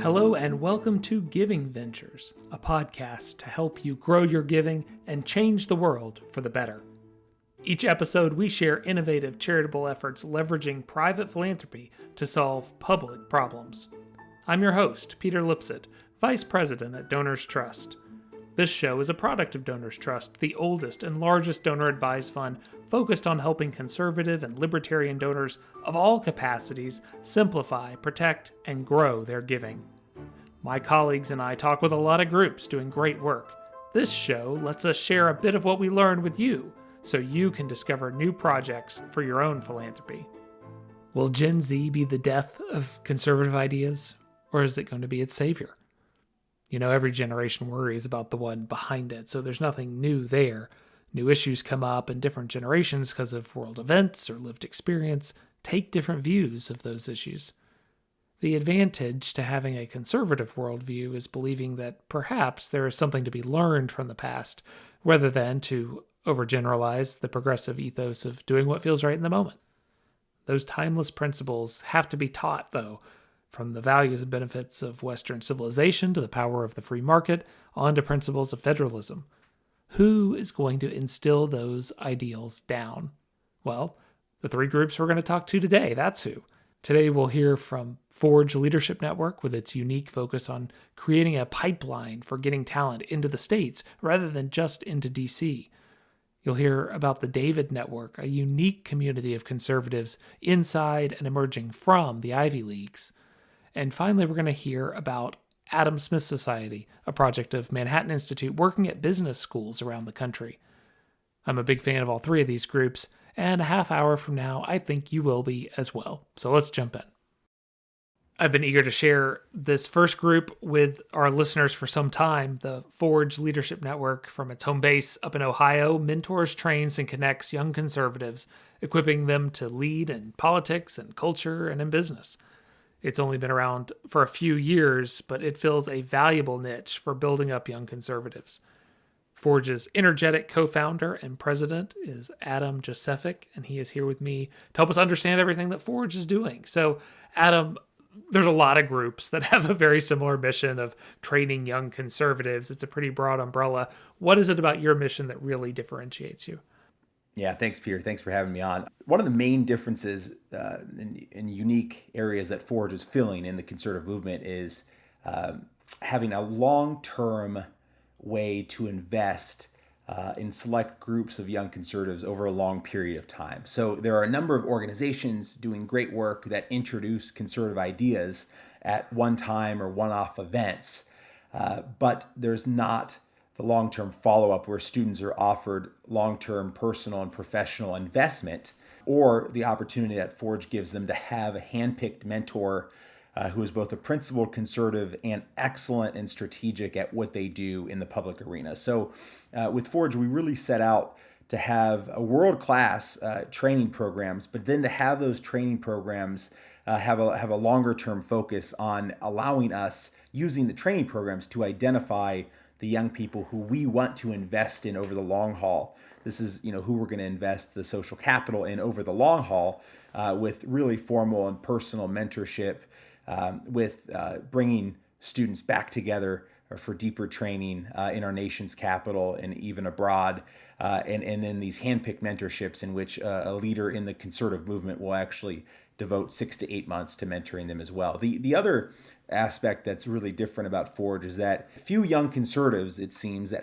Hello and welcome to Giving Ventures, a podcast to help you grow your giving and change the world for the better. Each episode, we share innovative charitable efforts leveraging private philanthropy to solve public problems. I'm your host, Peter Lipset, Vice President at Donors Trust. This show is a product of Donors Trust, the oldest and largest donor-advised fund focused on helping conservative and libertarian donors of all capacities simplify, protect, and grow their giving. My colleagues and I talk with a lot of groups doing great work. This show lets us share a bit of what we learned with you, so you can discover new projects for your own philanthropy. Will Gen Z be the death of conservative ideas, or is it going to be its savior? You know, every generation worries about the one behind it, so there's nothing new there. New issues come up, and different generations, because of world events or lived experience, take different views of those issues. The advantage to having a conservative worldview is believing that perhaps there is something to be learned from the past, rather than to overgeneralize the progressive ethos of doing what feels right in the moment. Those timeless principles have to be taught, though, from the values and benefits of Western civilization to the power of the free market, on to principles of federalism. Who is going to instill those ideals down? Well, the three groups we're going to talk to today, that's who. Today we'll hear from Forge Leadership Network with its unique focus on creating a pipeline for getting talent into the States rather than just into DC. You'll hear about the David Network, a unique community of conservatives inside and emerging from the Ivy Leagues. And finally, we're going to hear about Adam Smith Society, a project of Manhattan Institute working at business schools around the country. I'm a big fan of all three of these groups, and a half hour from now, I think you will be as well. So let's jump in. I've been eager to share this first group with our listeners for some time. The Forge Leadership Network, from its home base up in Ohio, mentors, trains, and connects young conservatives, equipping them to lead in politics and culture and in business. It's only been around for a few years, but it fills a valuable niche for building up young conservatives. Forge's energetic co-founder and president is Adam Josefik, and he is here with me to help us understand everything that Forge is doing. So, Adam, there's a lot of groups that have a very similar mission of training young conservatives. It's a pretty broad umbrella. What is it about your mission that really differentiates you? Yeah, thanks, Peter. Thanks for having me on. One of the main differences in unique areas that Forge is filling in the conservative movement is having a long-term way to invest in select groups of young conservatives over a long period of time. So there are a number of organizations doing great work that introduce conservative ideas at one-time or one-off events, but there's not the long-term follow-up where students are offered long-term personal and professional investment, or the opportunity that Forge gives them to have a hand-picked mentor who is both a principled conservative and excellent and strategic at what they do in the public arena. So with Forge, we really set out to have a world-class training programs, but then to have those training programs have a longer-term focus on allowing us, using the training programs, to identify the young people who we want to invest in over the long haul. This is, who we're going to invest the social capital in over the long haul, with really formal and personal mentorship, with bringing students back together for deeper training in our nation's capital and even abroad, and then these handpicked mentorships in which a leader in the conservative movement will actually devote 6 to 8 months to mentoring them as well. The other aspect that's really different about Forge is that few young conservatives, it seems, that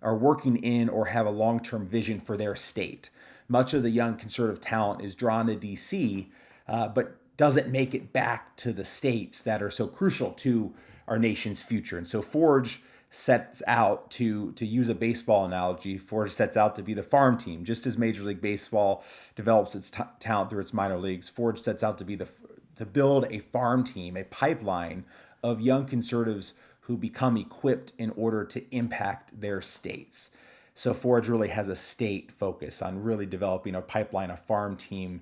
are working in or have a long-term vision for their state. Much of the young conservative talent is drawn to DC, but doesn't make it back to the states that are so crucial to our nation's future. And so Forge sets out to use a baseball analogy. Forge sets out to be the farm team. Just as Major League Baseball develops its talent through its minor leagues, Forge sets out to be to build a farm team, a pipeline of young conservatives who become equipped in order to impact their states. So Forge really has a state focus on really developing a pipeline, a farm team,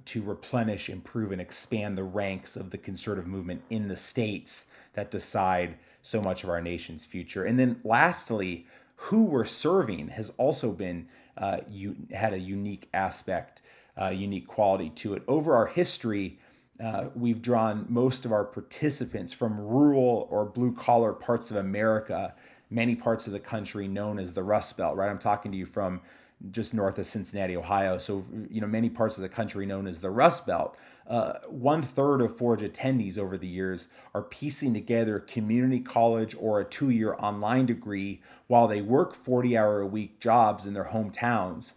to replenish, improve, and expand the ranks of the conservative movement in the states that decide so much of our nation's future. And then lastly, who we're serving has also been had a unique aspect, unique quality to it. Over our history, we've drawn most of our participants from rural or blue collar parts of America, many parts of the country known as the Rust Belt, right? I'm talking to you from just north of Cincinnati, Ohio. So, many parts of the country known as the Rust Belt. 1/3 of Forge attendees over the years are piecing together community college or a 2-year online degree while they work 40-hour-a-week jobs in their hometowns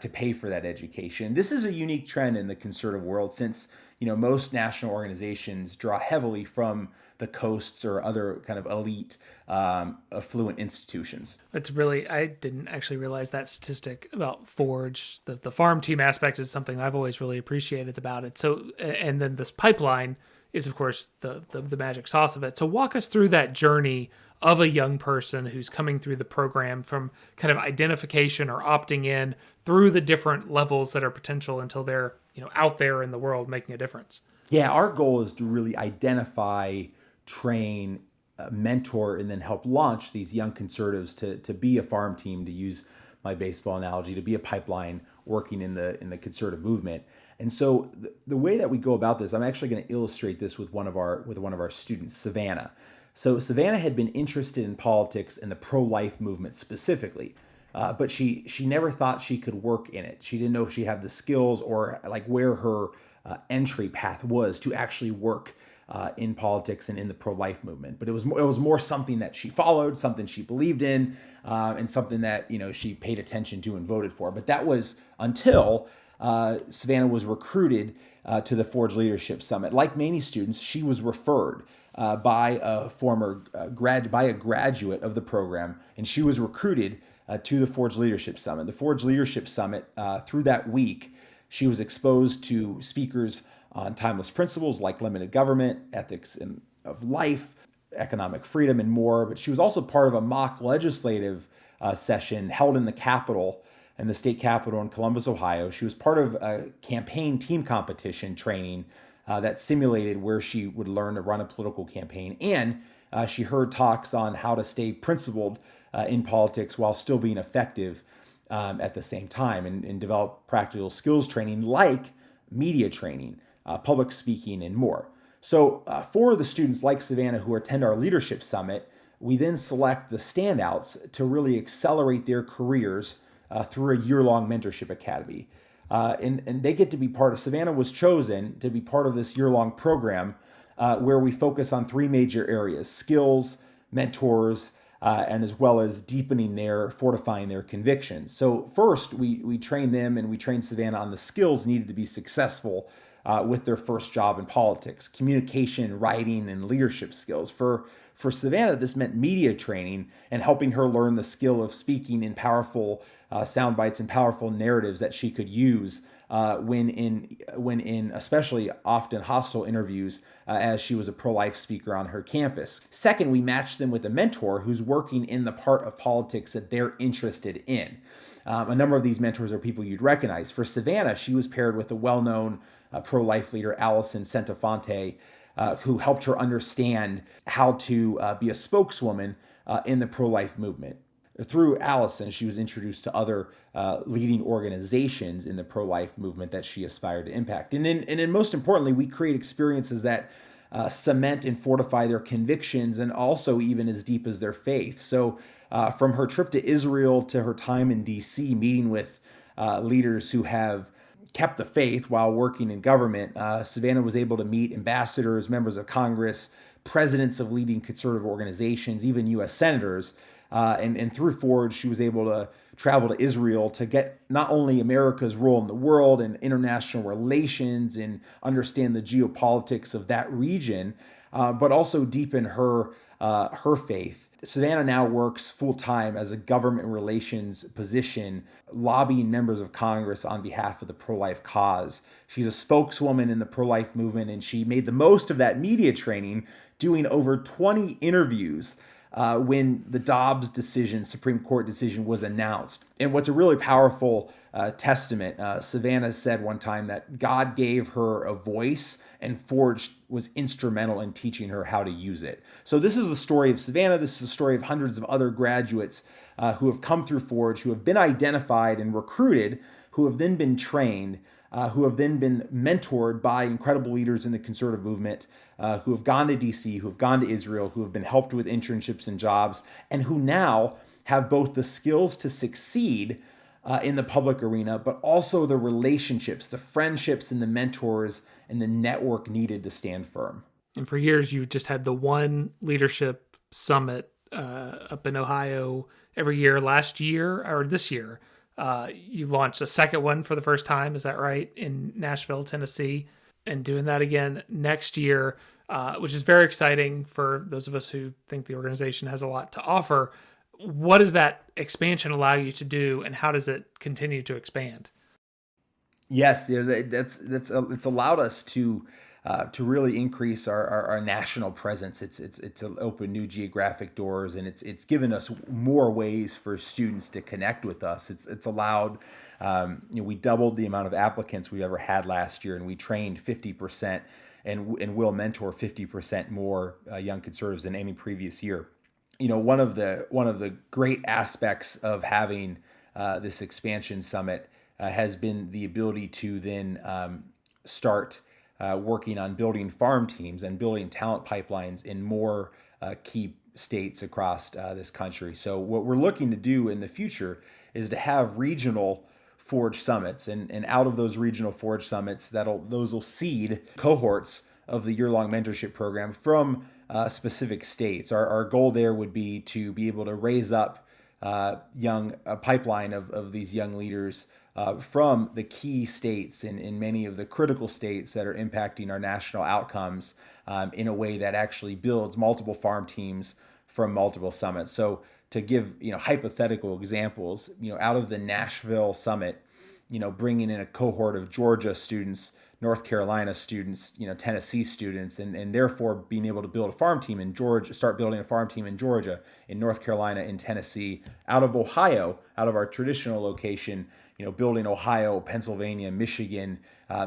to pay for that education. This is a unique trend in the conservative world since most national organizations draw heavily from the coasts or other kind of elite, affluent institutions. It's really, I didn't actually realize that statistic about Forge. The farm team aspect is something I've always really appreciated about it. So, and then this pipeline is, of course, the magic sauce of it. So walk us through that journey of a young person who's coming through the program from kind of identification or opting in through the different levels that are potential until they're, out there in the world making a difference. Yeah, our goal is to really identify, train, mentor, and then help launch these young conservatives to be a farm team, to use my baseball analogy, to be a pipeline working in the conservative movement. And so the way that we go about this, I'm actually going to illustrate this with one of our students, Savannah. So Savannah had been interested in politics and the pro-life movement specifically. But she never thought she could work in it. She didn't know if she had the skills or like where her entry path was to actually work in politics and in the pro-life movement. But it was more something that she followed, something she believed in, and something that she paid attention to and voted for. But that was until Savannah was recruited to the Forge Leadership Summit. Like many students, she was referred by a graduate of the program, and she was recruited to the Forge Leadership Summit. The Forge Leadership Summit, through that week, she was exposed to speakers on timeless principles like limited government, ethics of life, economic freedom, and more. But she was also part of a mock legislative session held in the Capitol and the state capitol in Columbus, Ohio. She was part of a campaign team competition training that simulated where she would learn to run a political campaign. And she heard talks on how to stay principled in politics while still being effective at the same time, and develop practical skills training like media training, public speaking, and more. So for the students like Savannah who attend our leadership summit, we then select the standouts to really accelerate their careers through a year-long mentorship academy. And they get to be part of, Savannah was chosen to be part of this year-long program where we focus on 3 major areas: skills, mentors, and as well as fortifying their convictions. So first, we train them and we train Savannah on the skills needed to be successful with their first job in politics: communication, writing, and leadership skills. For Savannah, this meant media training and helping her learn the skill of speaking in powerful sound bites and powerful narratives that she could use when in especially often hostile interviews as she was a pro-life speaker on her campus. Second, we matched them with a mentor who's working in the part of politics that they're interested in. A number of these mentors are people you'd recognize. For Savannah, she was paired with a well-known pro-life leader, Allison Centofonte, who helped her understand how to be a spokeswoman in the pro-life movement. Through Allison, she was introduced to other leading organizations in the pro-life movement that she aspired to impact. And then most importantly, we create experiences that cement and fortify their convictions, and also even as deep as their faith. So from her trip to Israel to her time in DC, meeting with leaders who have kept the faith while working in government, Savannah was able to meet ambassadors, members of Congress, presidents of leading conservative organizations, even U.S. senators. And through Forge, she was able to travel to Israel to get not only America's role in the world and international relations and understand the geopolitics of that region, but also deepen her faith. Savannah now works full-time as a government relations position, lobbying members of Congress on behalf of the pro-life cause. She's a spokeswoman in the pro-life movement, and she made the most of that media training, doing over 20 interviews when the Dobbs Supreme Court decision was announced. And what's a really powerful testament, Savannah said one time that God gave her a voice and Forge was instrumental in teaching her how to use it. So this is the story of Savannah. This is the story of hundreds of other graduates who have come through Forge, who have been identified and recruited, who have then been trained, who have then been mentored by incredible leaders in the conservative movement, who have gone to DC, who have gone to Israel, who have been helped with internships and jobs, and who now have both the skills to succeed in the public arena, but also the relationships, the friendships, and the mentors and the network needed to stand firm. And for years, you just had the one leadership summit up in Ohio every year. Last year, or this year, you launched a second one for the first time. Is that right? In Nashville, Tennessee, and doing that again next year, which is very exciting for those of us who think the organization has a lot to offer. What does that expansion allow you to do, and how does it continue to expand? Yes, it's allowed us to really increase our national presence. It's opened new geographic doors, and it's given us more ways for students to connect with us. It's allowed, we doubled the amount of applicants we ever had last year, and we trained 50% and will mentor 50% more young conservatives than any previous year. One of the great aspects of having this expansion summit has been the ability to then start working on building farm teams and building talent pipelines in more key states across this country. So what we're looking to do in the future is to have regional Forge summits, and out of those regional Forge summits, those will seed cohorts of the year-long mentorship program from specific states. Our goal there would be to be able to raise up a pipeline of these young leaders from the key states and in many of the critical states that are impacting our national outcomes in a way that actually builds multiple farm teams from multiple summits. So to give hypothetical examples, out of the Nashville summit, bringing in a cohort of Georgia students, North Carolina students, Tennessee students, and therefore being able to build a farm team in Georgia, start building a farm team in Georgia, in North Carolina, in Tennessee, out of Ohio, out of our traditional location, building Ohio, Pennsylvania, Michigan,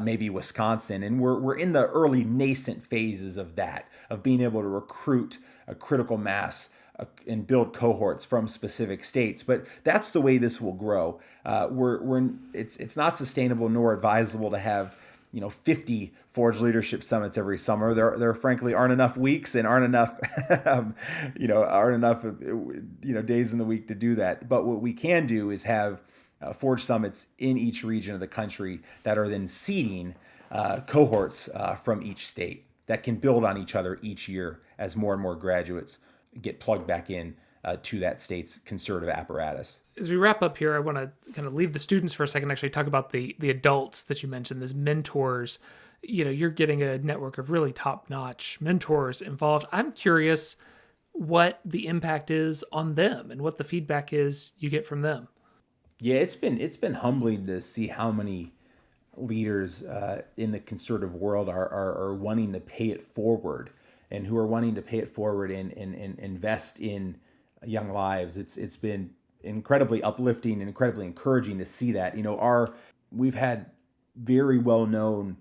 maybe Wisconsin. And we're in the early nascent phases of that, of being able to recruit a critical mass and build cohorts from specific states. But that's the way this will grow. It's not sustainable nor advisable to have 50 Forge Leadership Summits every summer. There frankly aren't enough weeks and aren't enough days in the week to do that. But what we can do is have Forge Summits in each region of the country that are then seeding cohorts from each state that can build on each other each year as more and more graduates get plugged back in to that state's conservative apparatus. As we wrap up here, I want to kind of leave the students for a second, actually talk about the adults that you mentioned, these mentors. You're getting a network of really top-notch mentors involved. I'm curious what the impact is on them and what the feedback is you get from them. Yeah, it's been humbling to see how many leaders in the conservative world are wanting to pay it forward, and who are wanting to pay it forward and invest in young lives. It's been incredibly uplifting and incredibly encouraging to see that. We've had very well-known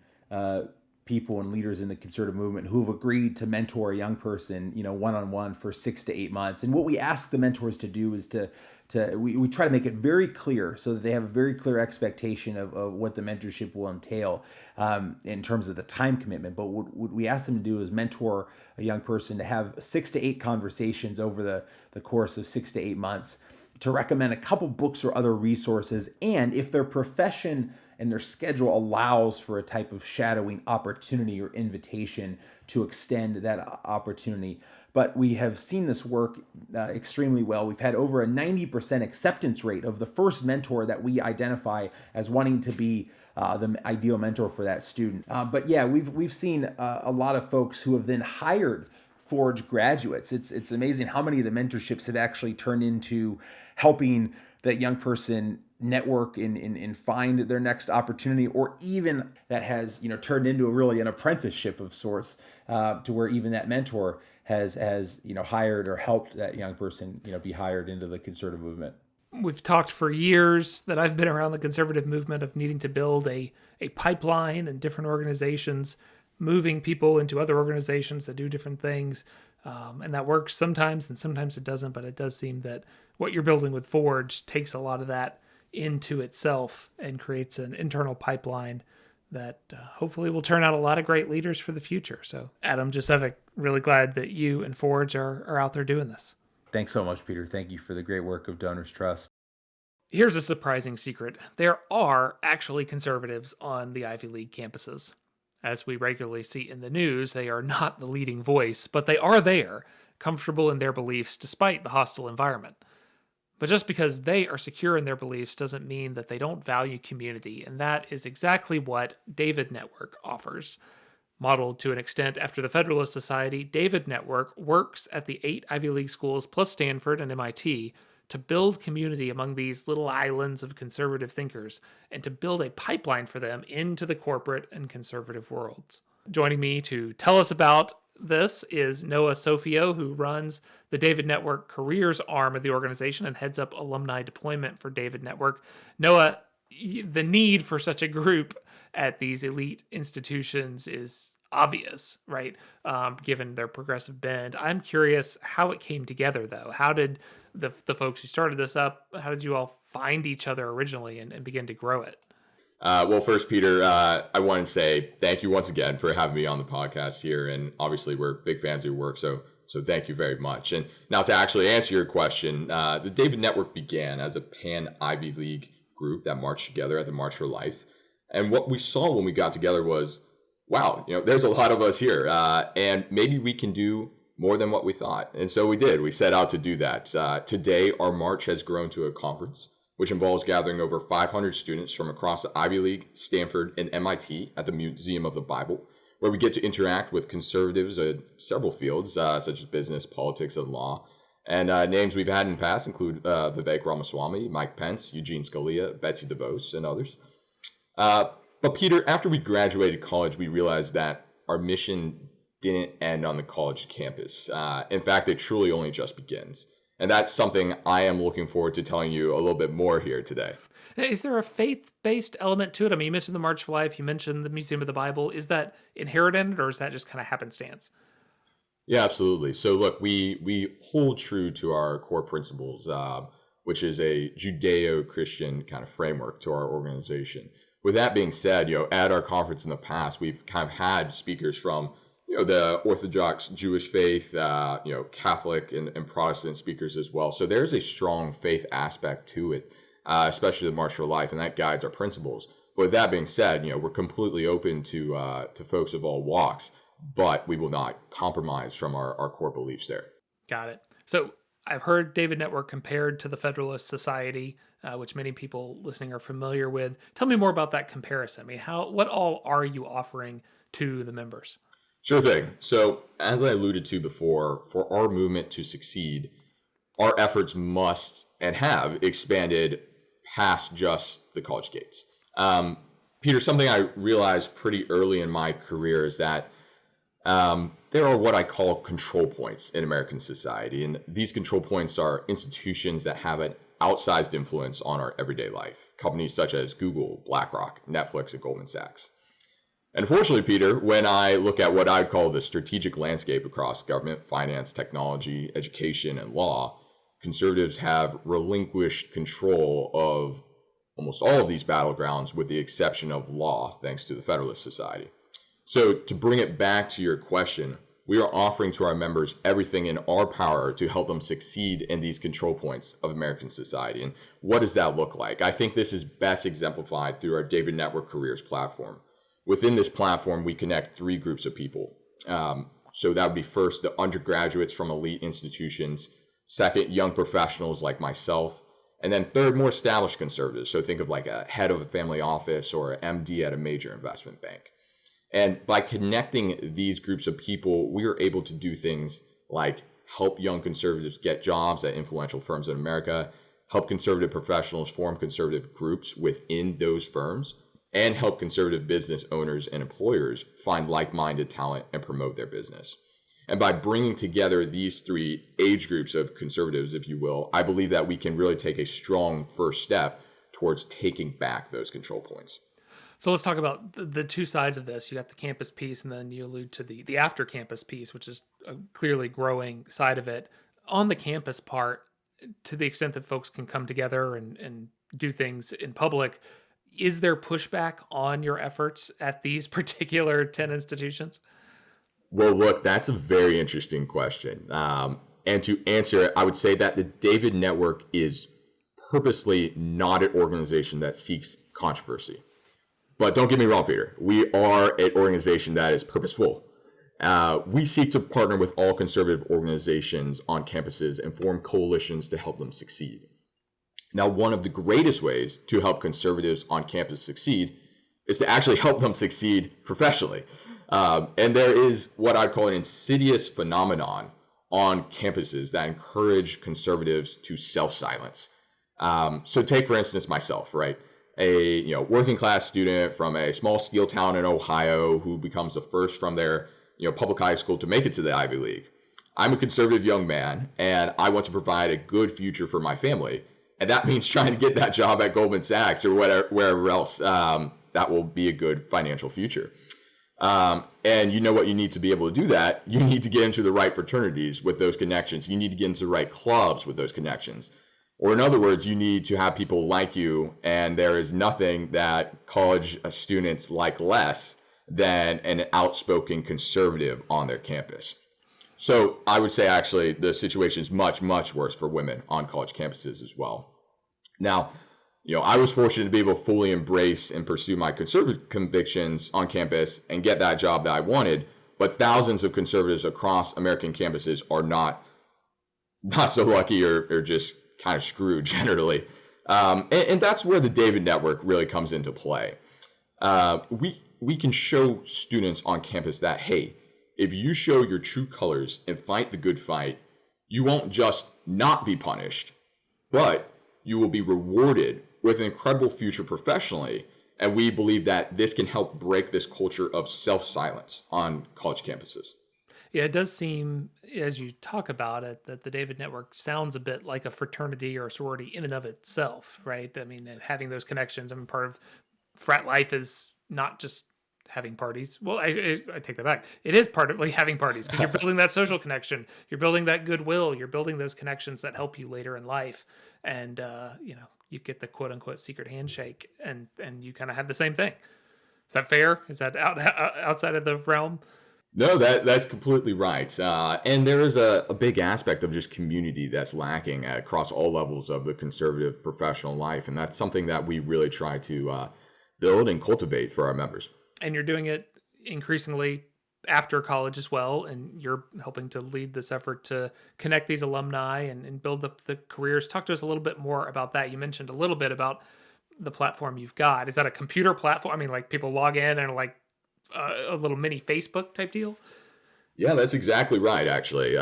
people and leaders in the conservative movement who have agreed to mentor a young person, one-on-one for 6 to 8 months. And what we ask the mentors to do is we try to make it very clear so that they have a very clear expectation of what the mentorship will entail in terms of the time commitment. But what we ask them to do is mentor a young person to have 6 to 8 conversations over the course of 6 to 8 months, to recommend a couple books or other resources, and if their profession and their schedule allows for a type of shadowing opportunity or invitation, to extend that opportunity. But we have seen this work extremely well. We've had over a 90% acceptance rate of the first mentor that we identify as wanting to be the ideal mentor for that student. But yeah, we've seen a lot of folks who have then hired Forge graduates. It's amazing how many of the mentorships have actually turned into helping that young person network and find their next opportunity, or even that has turned into an apprenticeship of sorts, to where even that mentor has hired or helped that young person be hired into the conservative movement. We've talked for years that I've been around the conservative movement of needing to build a pipeline and different organizations, moving people into other organizations that do different things. And that works sometimes and sometimes it doesn't, but it does seem that what you're building with Forge takes a lot of that into itself and creates an internal pipeline that hopefully will turn out a lot of great leaders for the future. So, Adam Jusevic, really glad that you and Forge are out there doing this. Thanks so much, Peter. Thank you for the great work of Donors Trust. Here's a surprising secret. There are actually conservatives on the Ivy League campuses. As we regularly see in the news, they are not the leading voice, but they are there, comfortable in their beliefs despite the hostile environment. But just because they are secure in their beliefs doesn't mean that they don't value community, and that is exactly what David Network offers. Modeled to an extent after the Federalist Society, David Network works at the 8 Ivy League schools plus Stanford and MIT to build community among these little islands of conservative thinkers and to build a pipeline for them into the corporate and conservative worlds. Joining me to tell us about this is Noah Sofio, who runs the David Network careers arm of the organization and heads up alumni deployment for David Network. Noah, the need for such a group at these elite institutions is obvious, right? Given their progressive bend. I'm curious how it came together, though. How did the folks who started this up, how did you all find each other originally and begin to grow it? Well, first, Peter, I want to say thank you once again for having me on the podcast here. And obviously, we're big fans of your work, so thank you very much. And now to actually answer your question, the David Network began as a pan-Ivy League group that marched together at the March for Life. And what we saw when we got together was, wow, there's a lot of us here, and maybe we can do more than what we thought. And so we did. We set out to do that. Today, our march has grown to a conference, which involves gathering over 500 students from across the Ivy League, Stanford, and MIT at the Museum of the Bible, where we get to interact with conservatives in several fields, such as business, politics, and law. And names we've had in the past include Vivek Ramaswamy, Mike Pence, Eugene Scalia, Betsy DeVos, and others. But Peter, after we graduated college, we realized that our mission didn't end on the college campus. In fact, it truly only just begins. And that's something I am looking forward to telling you a little bit more here today. Is there a faith-based element to it? I mean, you mentioned the March for Life, you mentioned the Museum of the Bible. Is that inherent in it, or is that just kind of happenstance? Yeah, absolutely. So look, we hold true to our core principles, which is a Judeo-Christian kind of framework to our organization. With that being said, at our conference in the past, we've kind of had speakers from the Orthodox Jewish faith, Catholic and Protestant speakers as well. So there's a strong faith aspect to it, especially the March for Life, and that guides our principles. But with that being said, we're completely open to folks of all walks, but we will not compromise from our core beliefs there. Got it. So I've heard David Network compared to the Federalist Society, which many people listening are familiar with. Tell me more about that comparison. I mean, what all are you offering to the members? Sure thing. So as I alluded to before, for our movement to succeed, our efforts must and have expanded past just the college gates. Peter, something I realized pretty early in my career is that there are what I call control points in American society. And these control points are institutions that have an outsized influence on our everyday life. Companies such as Google, BlackRock, Netflix, and Goldman Sachs. Unfortunately, Peter, when I look at what I'd call the strategic landscape across government, finance, technology, education, and law, conservatives have relinquished control of almost all of these battlegrounds with the exception of law, thanks to the Federalist Society. So to bring it back to your question, we are offering to our members everything in our power to help them succeed in these control points of American society. And what does that look like? I think this is best exemplified through our David Network Careers platform. Within this platform, we connect 3 groups of people. So that would be first, the undergraduates from elite institutions. Second, young professionals like myself. And then third, more established conservatives. So think of like a head of a family office or an MD at a major investment bank. And by connecting these groups of people, we are able to do things like help young conservatives get jobs at influential firms in America, help conservative professionals form conservative groups within those firms, and help conservative business owners and employers find like-minded talent and promote their business. And by bringing together these 3 age groups of conservatives, if you will, I believe that we can really take a strong first step towards taking back those control points. So let's talk about the 2 sides of this. You got the campus piece, and then you allude to the after campus piece, which is a clearly growing side of it. On the campus part, to the extent that folks can come together and do things in public, Is there pushback on your efforts at these particular 10 institutions? Well, look, that's a very interesting question. And to answer it, I would say that the David Network is purposely not an organization that seeks controversy. But don't get me wrong, Peter. We are an organization that is purposeful. We seek to partner with all conservative organizations on campuses and form coalitions to help them succeed. Now, one of the greatest ways to help conservatives on campus succeed is to actually help them succeed professionally. And there is what I'd call an insidious phenomenon on campuses that encourage conservatives to self-silence. So take, for instance, myself, right? A working class student from a small steel town in Ohio who becomes the first from their public high school to make it to the Ivy League. I'm a conservative young man, and I want to provide a good future for my family. And that means trying to get that job at Goldman Sachs or wherever else that will be a good financial future. And you know what you need to be able to do that? You need to get into the right fraternities with those connections. You need to get into the right clubs with those connections. Or in other words, you need to have people like you, and there is nothing that college students like less than an outspoken conservative on their campus. So I would say actually the situation is much, much worse for women on college campuses as well. Now, I was fortunate to be able to fully embrace and pursue my conservative convictions on campus and get that job that I wanted, but thousands of conservatives across American campuses are not so lucky or just kind of screwed generally. And that's where the David Network really comes into play. We can show students on campus that, hey, if you show your true colors and fight the good fight, you won't just not be punished, but you will be rewarded with an incredible future professionally. And we believe that this can help break this culture of self-silence on college campuses. Yeah, it does seem, as you talk about it, that the David Network sounds a bit like a fraternity or a sorority in and of itself, right? I mean, having those connections. I mean, part of frat life is not just having parties. Well, I take that back. It is part of like having parties because you're building that social connection. You're building that goodwill. You're building those connections that help you later in life. And, you get the quote unquote secret handshake and you kind of have the same thing. Is that fair? Is that outside of the realm? No, that's completely right. And there is a big aspect of just community that's lacking across all levels of the conservative professional life. And that's something that we really try to build and cultivate for our members. And you're doing it increasingly after college as well. And you're helping to lead this effort to connect these alumni and build up the careers. Talk to us a little bit more about that. You mentioned a little bit about the platform you've got. Is that a computer platform? I mean, like people log in and like a little mini Facebook type deal? Yeah, that's exactly right, actually.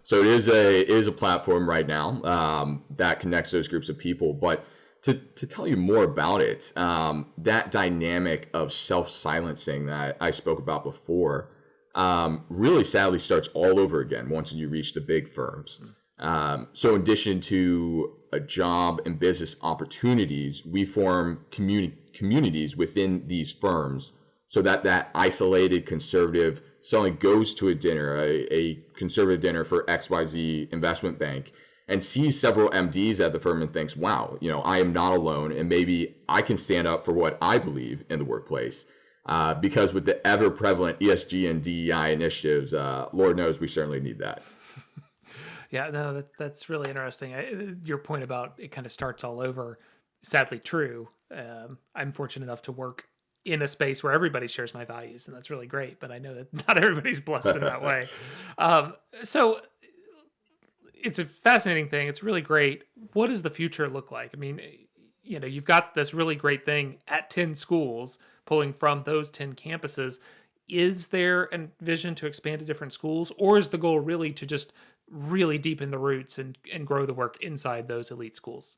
So it is a platform right now that connects those groups of people. But to tell you more about it, that dynamic of self-silencing that I spoke about before really sadly starts all over again once you reach the big firms. So in addition to a job and business opportunities, we form communities within these firms so that isolated conservative suddenly goes to a dinner, a conservative dinner for XYZ investment bank, and sees several MDs at the firm and thinks, wow, I am not alone, and maybe I can stand up for what I believe in the workplace. Because with the ever prevalent ESG and DEI initiatives, Lord knows we certainly need that. Yeah, no, that's really interesting. Your point about it kind of starts all over, sadly true. I'm fortunate enough to work in a space where everybody shares my values, and that's really great. But I know that not everybody's blessed in that way. So it's a fascinating thing. It's really great. What does the future look like? I mean, you've got this really great thing at 10 schools, pulling from those 10 campuses. Is there a vision to expand to different schools, or is the goal really to just really deepen the roots and grow the work inside those elite schools?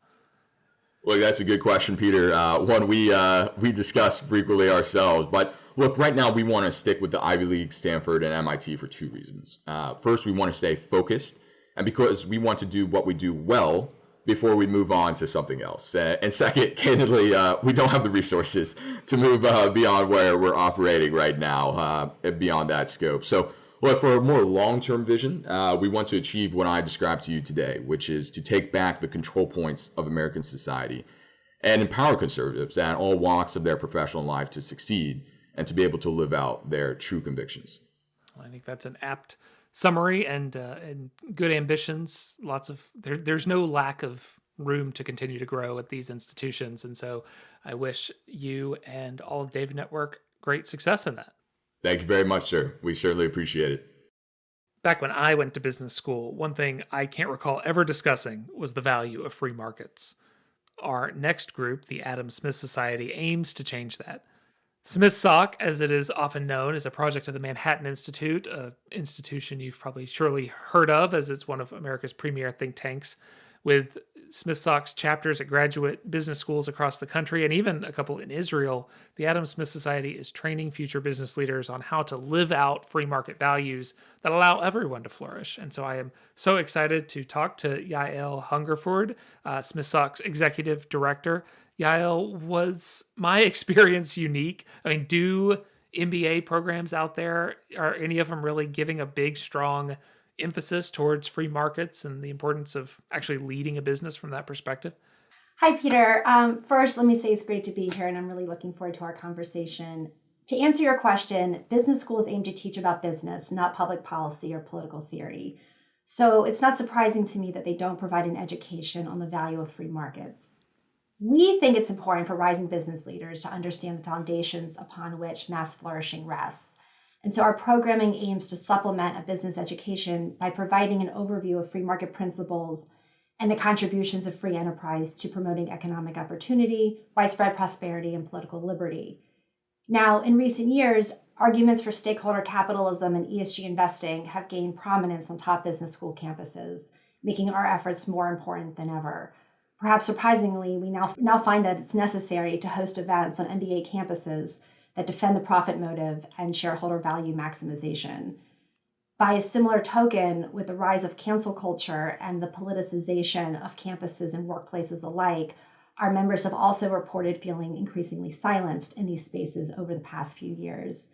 Well, that's a good question, Peter. One we discuss frequently ourselves. But look, right now we want to stick with the Ivy League, Stanford, and MIT for two reasons. First, we want to stay focused, and because we want to do what we do well before we move on to something else. And second, candidly, we don't have the resources to move beyond where we're operating right now, beyond that scope. So look, for a more long-term vision, we want to achieve what I described to you today, which is to take back the control points of American society and empower conservatives and all walks of their professional life to succeed and to be able to live out their true convictions. I think that's an apt summary and good ambitions. There's no lack of room to continue to grow at these institutions. And so I wish you and all of David Network great success in that. Thank you very much, sir. We certainly appreciate it. Back when I went to business school, one thing I can't recall ever discussing was the value of free markets. Our next group, the Adam Smith Society, aims to change that. SmithSoc, as it is often known, is a project of the Manhattan Institute, an institution you've probably surely heard of as it's one of America's premier think tanks, with SmithSoc's chapters at graduate business schools across the country and even a couple in Israel. The Adam Smith Society is training future business leaders on how to live out free market values that allow everyone to flourish. And so I am so excited to talk to Yael Hungerford, SmithSoc's executive director. Yael, was my experience unique? I mean, do MBA programs out there, are any of them really giving a big, strong emphasis towards free markets and the importance of actually leading a business from that perspective? Hi, Peter. First, let me say it's great to be here, and I'm really looking forward to our conversation. To answer your question, business schools aim to teach about business, not public policy or political theory. So it's not surprising to me that they don't provide an education on the value of free markets. We think it's important for rising business leaders to understand the foundations upon which mass flourishing rests. And so our programming aims to supplement a business education by providing an overview of free market principles and the contributions of free enterprise to promoting economic opportunity, widespread prosperity, and political liberty. Now, in recent years, arguments for stakeholder capitalism and ESG investing have gained prominence on top business school campuses, making our efforts more important than ever. Perhaps surprisingly, we now find that it's necessary to host events on MBA campuses that defend the profit motive and shareholder value maximization. By a similar token, with the rise of cancel culture and the politicization of campuses and workplaces alike, our members have also reported feeling increasingly silenced in these spaces over the past few years.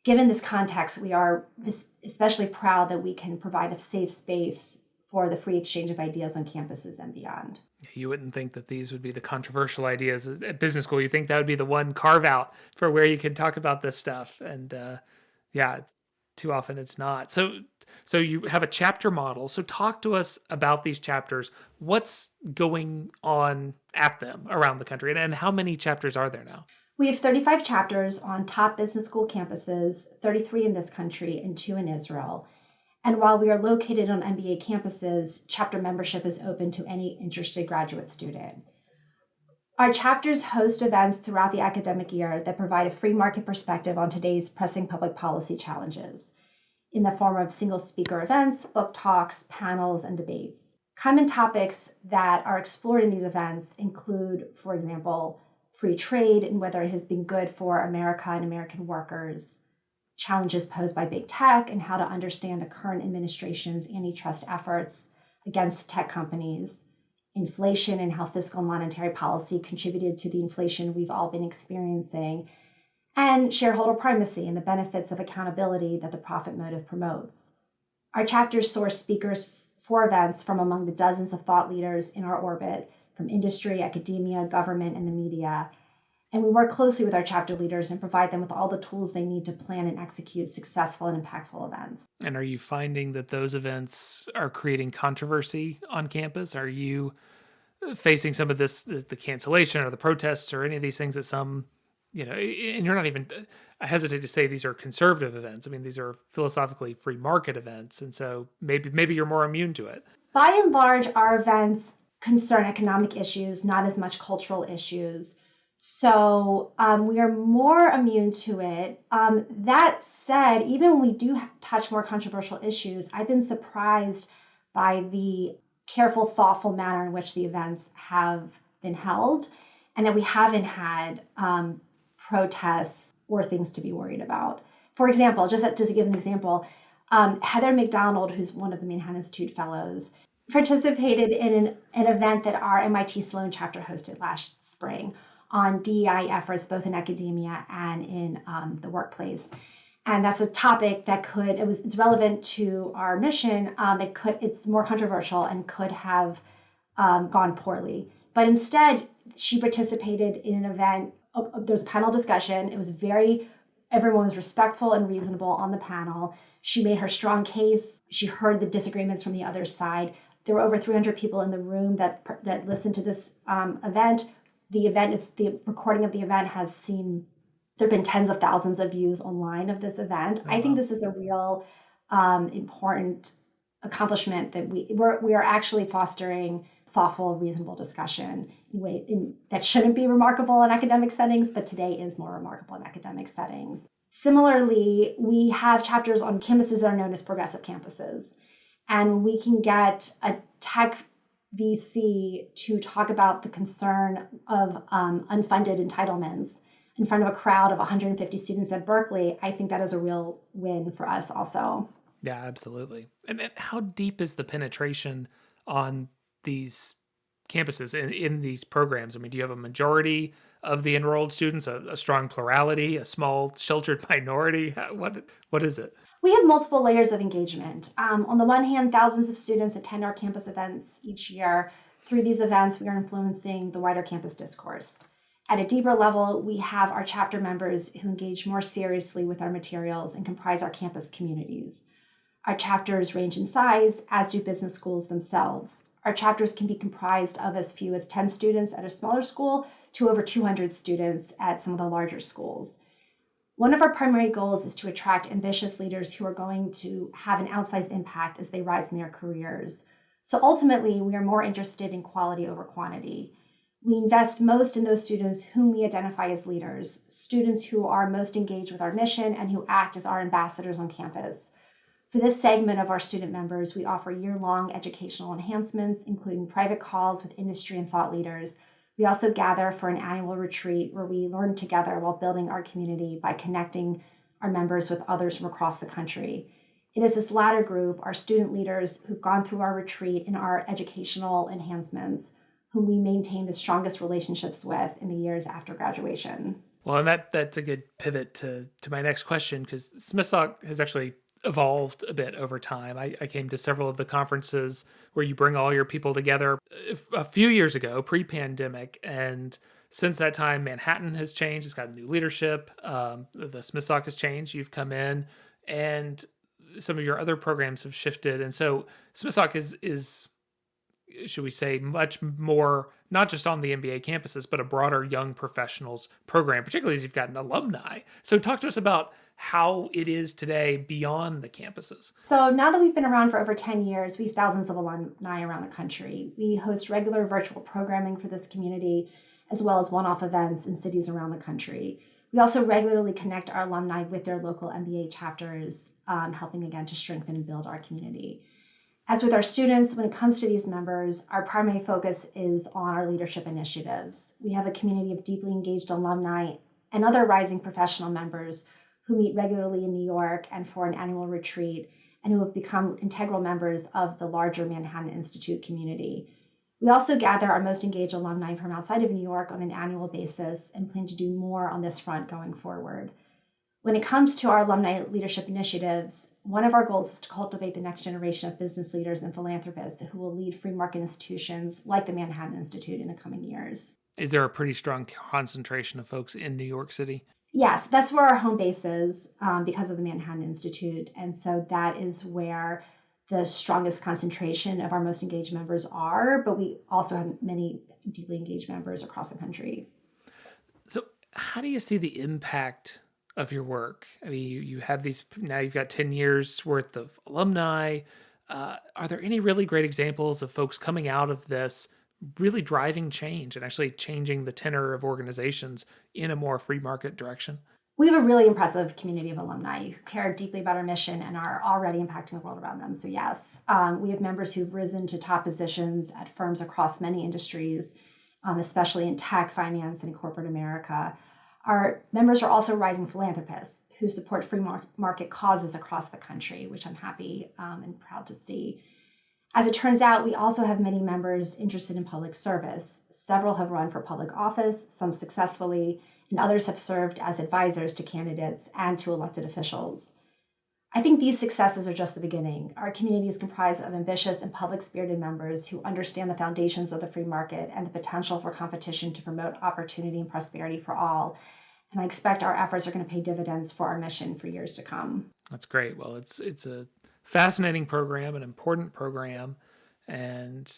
Given this context, we are especially proud that we can provide a safe space for the free exchange of ideas on campuses and beyond. You wouldn't think that these would be the controversial ideas at business school. You think that would be the one carve out for where you can talk about this stuff. And too often it's not. So you have a chapter model. So talk to us about these chapters. What's going on at them around the country? And how many chapters are there now? We have 35 chapters on top business school campuses, 33 in this country and 2 in Israel. And while we are located on MBA campuses, chapter membership is open to any interested graduate student. Our chapters host events throughout the academic year that provide a free market perspective on today's pressing public policy challenges in the form of single speaker events, book talks, panels, and debates. Common topics that are explored in these events include, for example, free trade and whether it has been good for America and American workers, challenges posed by big tech and how to understand the current administration's antitrust efforts against tech companies, inflation and how fiscal monetary policy contributed to the inflation we've all been experiencing, and shareholder primacy and the benefits of accountability that the profit motive promotes. Our chapters source speakers for events from among the dozens of thought leaders in our orbit, from industry, academia, government, and the media. And we work closely with our chapter leaders and provide them with all the tools they need to plan and execute successful and impactful events. And are you finding that those events are creating controversy on campus? Are you facing some of this, the cancellation or the protests or any of these things that some, and you're not even, I hesitate to say these are conservative events. I mean, these are philosophically free market events. And so maybe you're more immune to it. By and large, our events concern economic issues, not as much cultural issues. So we are more immune to it. That said, even when we do touch more controversial issues, I've been surprised by the careful, thoughtful manner in which the events have been held, and that we haven't had protests or things to be worried about. For example, just to give an example, Heather McDonald, who's one of the Manhattan Institute Fellows, participated in an event that our MIT Sloan chapter hosted last spring on DEI efforts, both in academia and in the workplace. And that's a topic that it's relevant to our mission. It's more controversial and could have gone poorly. But instead, She participated in an event. There was a panel discussion. It was everyone was respectful and reasonable on the panel. She made her strong case. She heard the disagreements from the other side. There were over 300 people in the room that listened to this event. The recording of the event has seen, there have been tens of thousands of views online of this event. I think this is a real important accomplishment that we are actually fostering thoughtful, reasonable discussion that shouldn't be remarkable in academic settings, but today is more remarkable in academic settings. Similarly, we have chapters on campuses that are known as progressive campuses, and we can get a tech VC to talk about the concern of unfunded entitlements in front of a crowd of 150 students at Berkeley. I think that is a real win for us also. Yeah, absolutely. And how deep is the penetration on these campuses in these programs? I mean, do you have a majority of the enrolled students, a strong plurality, a small sheltered minority? What is it? We have multiple layers of engagement. On the one hand, thousands of students attend our campus events each year. Through these events, we are influencing the wider campus discourse. At a deeper level, we have our chapter members who engage more seriously with our materials and comprise our campus communities. Our chapters range in size, as do business schools themselves. Our chapters can be comprised of as few as 10 students at a smaller school to over 200 students at some of the larger schools. One of our primary goals is to attract ambitious leaders who are going to have an outsized impact as they rise in their careers. So ultimately, we are more interested in quality over quantity. We invest most in those students whom we identify as leaders, students who are most engaged with our mission and who act as our ambassadors on campus. For this segment of our student members, we offer year-long educational enhancements, including private calls with industry and thought leaders. We also gather for an annual retreat where we learn together while building our community by connecting our members with others from across the country. It is this latter group, our student leaders who've gone through our retreat and our educational enhancements, whom we maintain the strongest relationships with in the years after graduation. Well, and that's a good pivot to my next question, because SmithSoc has actually evolved a bit over time. I came to several of the conferences where you bring all your people together a few years ago, pre-pandemic, and since that time, Manhattan has changed. It's got new leadership. The SmithSoc has changed. You've come in, and some of your other programs have shifted. And so SmithSoc is, should we say, much more, not just on the MBA campuses, but a broader young professionals program, particularly as you've got an alumni. So talk to us about how it is today beyond the campuses. So now that we've been around for over 10 years, we have thousands of alumni around the country. We host regular virtual programming for this community, as well as one-off events in cities around the country. We also regularly connect our alumni with their local MBA chapters, helping again to strengthen and build our community. As with our students, when it comes to these members, our primary focus is on our leadership initiatives. We have a community of deeply engaged alumni and other rising professional members who meet regularly in New York and for an annual retreat, and who have become integral members of the larger Manhattan Institute community. We also gather our most engaged alumni from outside of New York on an annual basis and plan to do more on this front going forward. When it comes to our alumni leadership initiatives, one of our goals is to cultivate the next generation of business leaders and philanthropists who will lead free market institutions like the Manhattan Institute in the coming years. Is there a pretty strong concentration of folks in New York City? Yes, that's where our home base is because of the Manhattan Institute. And so that is where the strongest concentration of our most engaged members are, but we also have many deeply engaged members across the country. So how do you see the impact of your work? I mean, you have these, now you've got 10 years worth of alumni. Are there any really great examples of folks coming out of this really driving change and actually changing the tenor of organizations in a more free market direction? We have a really impressive community of alumni who care deeply about our mission and are already impacting the world around them. So yes, we have members who've risen to top positions at firms across many industries, especially in tech, finance, and corporate America. Our members are also rising philanthropists who support free market causes across the country, which I'm happy and proud to see. As it turns out, we also have many members interested in public service. Several have run for public office, some successfully, and others have served as advisors to candidates and to elected officials. I think these successes are just the beginning. Our community is comprised of ambitious and public-spirited members who understand the foundations of the free market and the potential for competition to promote opportunity and prosperity for all. And I expect our efforts are going to pay dividends for our mission for years to come. That's great. Well, it's a fascinating program, an important program, and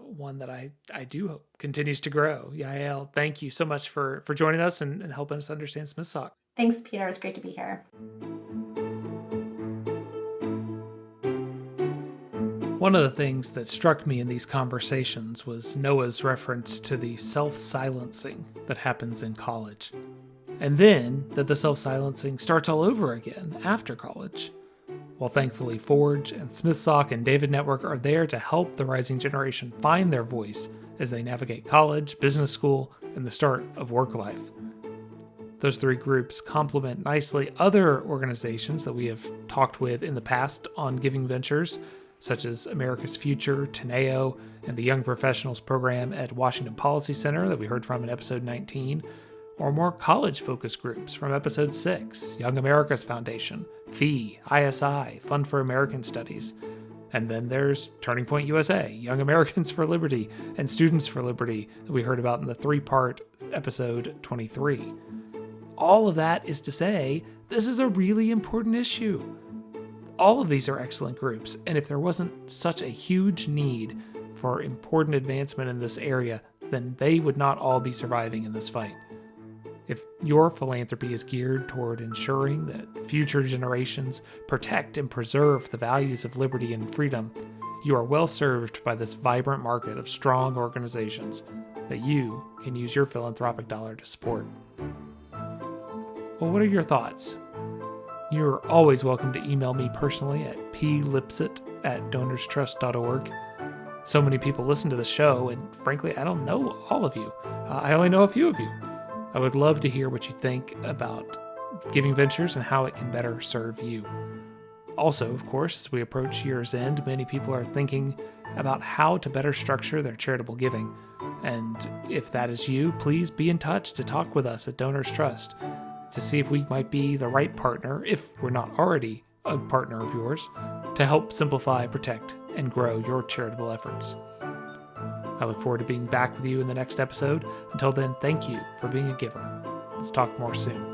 one that I do hope continues to grow. Yael, thank you so much for joining us and helping us understand SmithSoc. Thanks, Peter. It's great to be here. One of the things that struck me in these conversations was Noah's reference to the self-silencing that happens in college. And then that the self-silencing starts all over again after college. Well, thankfully, Forge and SmithSoc and David Network are there to help the rising generation find their voice as they navigate college, business school, and the start of work life. Those three groups complement nicely other organizations that we have talked with in the past on Giving Ventures, such as America's Future, Teneo, and the Young Professionals Program at Washington Policy Center that we heard from in episode 19, or more college-focused groups from episode 6, Young America's Foundation, FEE, ISI, Fund for American Studies. And then there's Turning Point USA, Young Americans for Liberty, and Students for Liberty that we heard about in the 3-part episode 23. All of that is to say, this is a really important issue. All of these are excellent groups, and if there wasn't such a huge need for important advancement in this area, then they would not all be surviving in this fight. If your philanthropy is geared toward ensuring that future generations protect and preserve the values of liberty and freedom, you are well served by this vibrant market of strong organizations that you can use your philanthropic dollar to support. Well, what are your thoughts? You're always welcome to email me personally at plipset@donorstrust.org. So many people listen to the show, and frankly, I don't know all of you. I only know a few of you. I would love to hear what you think about Giving Ventures and how it can better serve you. Also, of course, as we approach year's end, many people are thinking about how to better structure their charitable giving. And if that is you, please be in touch to talk with us at Donors Trust to see if we might be the right partner, if we're not already a partner of yours, to help simplify, protect, and grow your charitable efforts. I look forward to being back with you in the next episode. Until then, thank you for being a giver. Let's talk more soon.